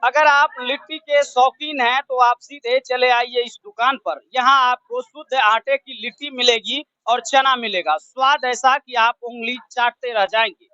अगर आप लिट्टी के शौकीन हैं तो आप सीधे चले आइए इस दुकान पर। यहाँ आपको शुद्ध आटे की लिट्टी मिलेगी और चना मिलेगा। स्वाद ऐसा कि आप उंगली चाटते रह जाएंगे।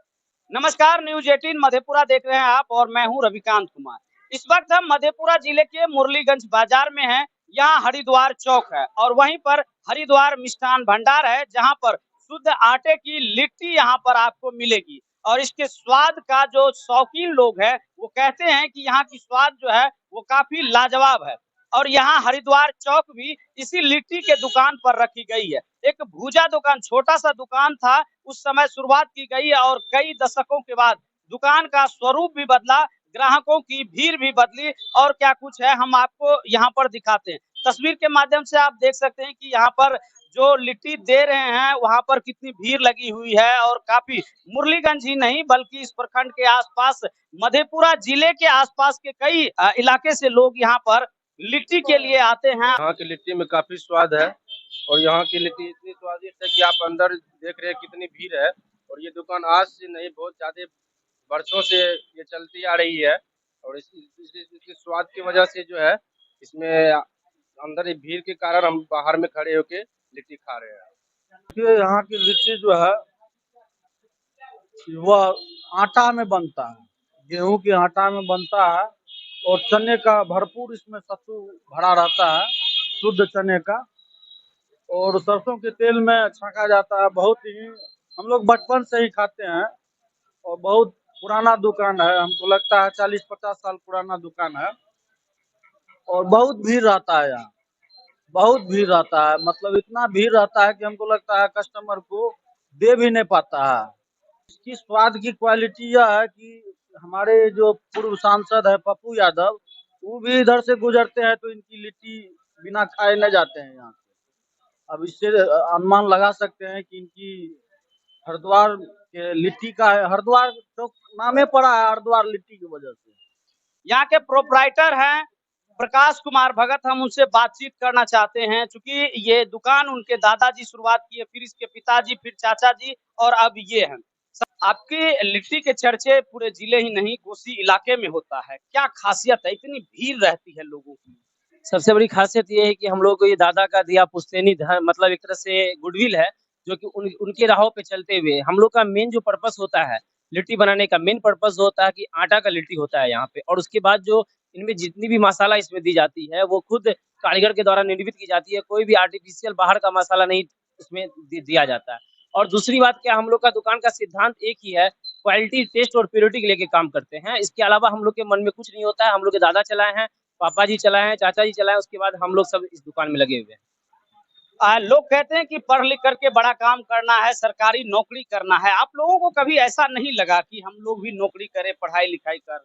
नमस्कार, न्यूज 18 मधेपुरा देख रहे हैं आप और मैं हूं रविकांत कुमार। इस वक्त हम मधेपुरा जिले के मुरलीगंज बाजार में हैं। यहाँ हरिद्वार चौक है और वहीं पर हरिद्वार मिष्ठान भंडार है, जहाँ पर शुद्ध आटे की लिट्टी यहाँ पर आपको मिलेगी। और इसके स्वाद का जो शौकीन लोग हैं वो कहते हैं कि यहाँ की स्वाद जो है वो काफी लाजवाब है। और यहाँ हरिद्वार चौक भी इसी लिट्टी के दुकान पर रखी गई है। एक भूजा दुकान, छोटा सा दुकान था, उस समय शुरुआत की गई है और कई दशकों के बाद दुकान का स्वरूप भी बदला, ग्राहकों की भीड़ भी बदली और क्या कुछ है हम आपको यहाँ पर दिखाते हैं। तस्वीर के माध्यम से आप देख सकते हैं कि यहाँ पर जो लिट्टी दे रहे हैं वहां पर कितनी भीड़ लगी हुई है और काफी मुरलीगंज ही नहीं बल्कि इस प्रखंड के आसपास मधेपुरा जिले के आसपास के कई इलाके से लोग यहाँ पर लिट्टी के लिए आते हैं। यहाँ की लिट्टी में काफी स्वाद है और यहाँ की लिट्टी इतनी स्वादिष्ट है कि आप अंदर देख रहे हैं कितनी भीड़ है। और ये दुकान आज से नहीं, बहुत ज्यादा वर्षों से ये चलती आ रही है और इसके स्वाद की वजह से जो है इसमें अंदर ये भीड़ के कारण हम बाहर में खड़े होके लिट्टी खा रहे हैं। यहाँ की लिट्टी जो है वह आटा में बनता है, गेहूं के आटा में बनता है और चने का भरपूर इसमें सत्तू भरा रहता है, शुद्ध चने का, और सरसों के तेल में छाका जाता है। बहुत ही हम लोग बचपन से ही खाते हैं और बहुत पुराना दुकान है, हमको लगता है 40-50 साल पुराना दुकान है और बहुत भीड़ रहता है यहाँ, बहुत भीड़ रहता है। मतलब इतना भीड़ रहता है कि हमको लगता है कस्टमर को दे भी नहीं पाता है। इसकी स्वाद की क्वालिटी यह है कि हमारे जो पूर्व सांसद है पप्पू यादव, वो भी इधर से गुजरते हैं तो इनकी लिट्टी बिना खाए न जाते हैं यहाँ से। अब इससे अनुमान लगा सकते हैं कि इनकी हरिद्वार के लिट्टी का है, हरिद्वार चौक नामे पड़ा है हरिद्वार लिट्टी की वजह से। यहाँ के प्रोपराइटर हैं प्रकाश कुमार भगत, हम उनसे बातचीत करना चाहते हैं। चूंकि ये दुकान उनके दादाजी शुरुआत किए, फिर इसके पिताजी, फिर चाचा जी और अब ये हैं। आपकी लिट्टी के चर्चे पूरे जिले ही नहीं कोसी इलाके में होता है, क्या खासियत है, इतनी भीड़ रहती है लोगों की? सबसे बड़ी खासियत ये है कि हम लोग को ये दादा का दिया पुश्तैनी मतलब एक तरह से गुडविल है, जो कि उनके राहों पे चलते हुए हम लोग का मेन जो पर्पस होता है लिट्टी बनाने का, मेन पर्पस होता है कि आटा का लिट्टी होता है यहाँ पे। और उसके बाद जो इनमें जितनी भी मसाला इसमें दी जाती है वो खुद कारीगर के द्वारा निर्मित की जाती है, कोई भी आर्टिफिशियल बाहर का मसाला नहीं इसमें दिया जाता है। और दूसरी बात क्या, हम लोग का दुकान का सिद्धांत एक ही है, क्वालिटी, टेस्ट और प्योरिटी के लेके काम करते हैं। इसके अलावा हम लोग के मन में कुछ नहीं होता है। हम लोग के दादा चलाए हैं, पापा जी चलाए हैं, चाचा जी चलाए हैं, उसके बाद हम लोग सब इस दुकान में लगे हुए हैं। लोग कहते हैं कि पढ़ लिख करके बड़ा काम करना है, सरकारी नौकरी करना है। आप लोगों को कभी ऐसा नहीं लगा कि हम लोग भी नौकरी करें, पढ़ाई लिखाई कर?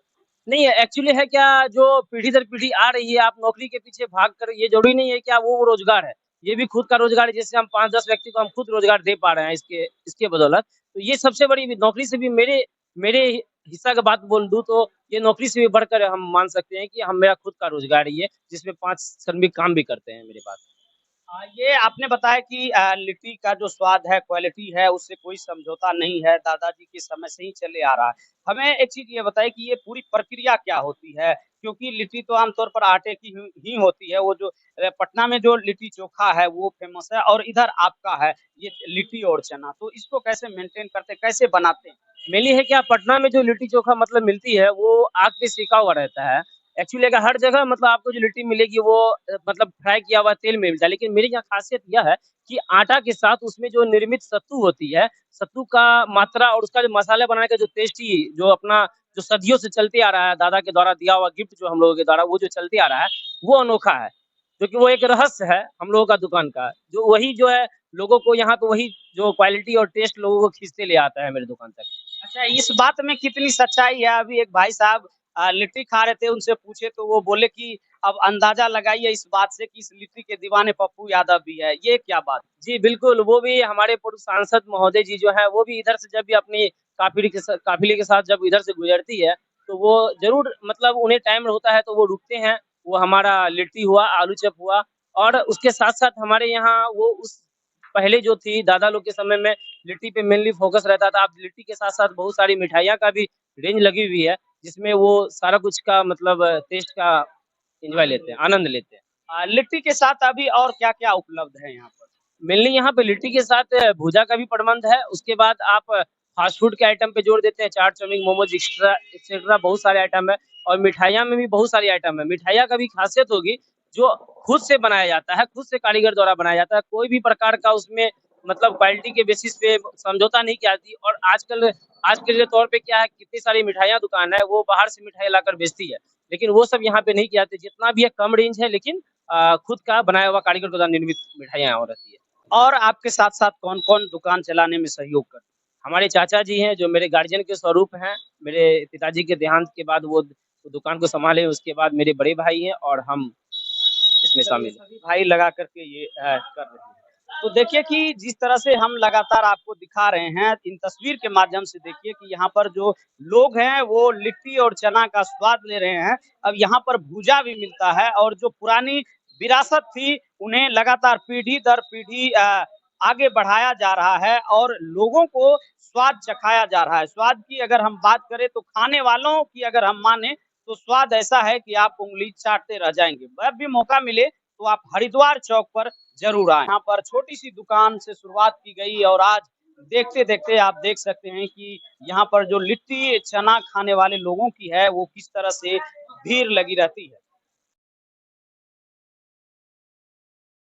नहीं, एक्चुअली है क्या, जो पीढ़ी दर पीढ़ी आ रही है, आप नौकरी के पीछे भाग कर, ये जरूरी नहीं है क्या वो रोजगार है, ये भी खुद का रोजगार है। जैसे हम 5-10 व्यक्ति को हम खुद रोजगार दे पा रहे हैं इसके बदौलत, तो ये सबसे बड़ी नौकरी से भी मेरे हिस्सा का बात बोल दूं तो ये नौकरी से भी बढ़कर हम मान सकते हैं कि हम, मेरा खुद का रोजगार ही है जिसमें 5 श्रमिक काम भी करते हैं मेरे पास। ये आपने बताया कि लिट्टी का जो स्वाद है, क्वालिटी है, उससे कोई समझौता नहीं है, दादाजी के समय से ही चले आ रहा है। हमें एक चीज ये बताइए कि ये पूरी प्रक्रिया क्या होती है, क्योंकि लिट्टी तो आमतौर पर आटे की ही होती है। वो जो पटना में जो लिट्टी चोखा है वो फेमस है और इधर आपका है ये लिट्टी और चना, तो इसको कैसे मेंटेन करते हैं, कैसे बनाते हैं? मेनली है क्या, पटना में जो लिट्टी चोखा मतलब मिलती है वो आग पे सेका हुआ रहता है। एक्चुअली अगर हर जगह मतलब आपको जो लिट्टी मिलेगी वो मतलब फ्राई किया हुआ तेल में मिलता है, लेकिन मेरी यहाँ खासियत यह है कि आटा के साथ उसमें जो निर्मित सत्तू होती है, सत्तू का मात्रा और उसका जो मसाले बनाने का जो टेस्टी, जो अपना जो सदियों से चलते आ रहा है, दादा के द्वारा दिया हुआ गिफ्ट जो हम लोगों के द्वारा वो जो चलते आ रहा है वो अनोखा है, क्योंकि वो एक रहस्य है हम लोगों का दुकान का, जो वही जो है लोगों को यहाँ पे वही जो क्वालिटी और टेस्ट लोगों को खींचते ले आता है मेरे दुकान तक। अच्छा, इस बात में कितनी सच्चाई है? अभी एक भाई साहब लिट्टी खा रहे थे, उनसे पूछे तो वो बोले कि अब अंदाजा लगाइए इस बात से कि इस लिट्टी के दीवाने पप्पू यादव भी है, ये क्या बात? जी बिल्कुल, वो भी हमारे पूर्व सांसद महोदय जी जो है वो भी इधर से जब भी अपनी काफिले के साथ जब इधर से गुजरती है तो वो जरूर मतलब उन्हें टाइम होता है तो वो रुकते हैं। वो हमारा लिट्टी हुआ, आलू चप हुआ, और उसके साथ साथ हमारे यहाँ वो उस पहले जो थी दादा लोग के समय में लिट्टी पे मेनली फोकस रहता था। अब लिट्टी के साथ साथ बहुत सारी मिठाइयाँ का भी रेंज लगी हुई है, जिसमें वो सारा कुछ का मतलब टेस्ट का एंजॉय लेते हैं, आनंद लेते हैं। लिट्टी के साथ अभी और क्या क्या उपलब्ध है यहाँ पर? मेनली यहाँ पे लिट्टी के साथ भुजा का भी प्रबंध है। उसके बाद आप फास्ट फूड के आइटम पे जोड़ देते हैं, चाट, चाउमीन, मोमोज एक्स्ट्रा एक्सेट्रा बहुत सारे आइटम है। और मिठाइयाँ में भी बहुत सारी आइटम है। मिठाइयाँ का भी खासियत होगी जो खुद से बनाया जाता है, खुद से कारीगर द्वारा बनाया जाता है। कोई भी प्रकार का उसमें मतलब क्वालिटी के बेसिस पे समझौता नहीं की जाती। और आजकल आज के तौर पे क्या है, कितनी सारी मिठाइयाँ दुकान है वो बाहर से मिठाई लाकर बेचती है, लेकिन वो सब यहाँ पे नहीं किया जाती। जितना भी है कम रेंज है, लेकिन खुद का बनाया हुआ कारीगर द्वारा निर्मित मिठाइयाँ यहाँ रहती है। और आपके साथ-साथ कौन-कौन दुकान चलाने में सहयोग करते हैं? हमारे चाचा जी हैं जो मेरे गार्जियन के स्वरूप हैं। मेरे पिताजी के देहांत के बाद वो दुकान को संभाले, उसके बाद मेरे बड़े भाई हैं और हम इसमें चलिए, शामिल हैं। सभी भाई लगा करके ये कर रहे हैं। तो देखिए कि जिस तरह से हम लगातार आपको दिखा रहे हैं, इन तस्वीर के माध्यम से देखिए कि यहाँ पर जो लोग हैं वो लिट्टी और चना का स्वाद ले रहे हैं। अब यहाँ पर भूजा भी मिलता है और जो पुरानी विरासत थी उन्हें लगातार पीढ़ी दर पीढ़ी आगे बढ़ाया जा रहा है और लोगों को स्वाद चखाया जा रहा है। स्वाद की अगर हम बात करें तो खाने वालों की अगर हम माने तो स्वाद ऐसा है कि आप उंगली चाटते रह जाएंगे। जब भी मौका मिले तो आप हरिद्वार चौक पर जरूर आए। यहाँ पर छोटी सी दुकान से शुरुआत की गई और आज देखते देखते आप देख सकते हैं कि यहाँ पर जो लिट्टी चना खाने वाले लोगों की है वो किस तरह से भीड़ लगी रहती है।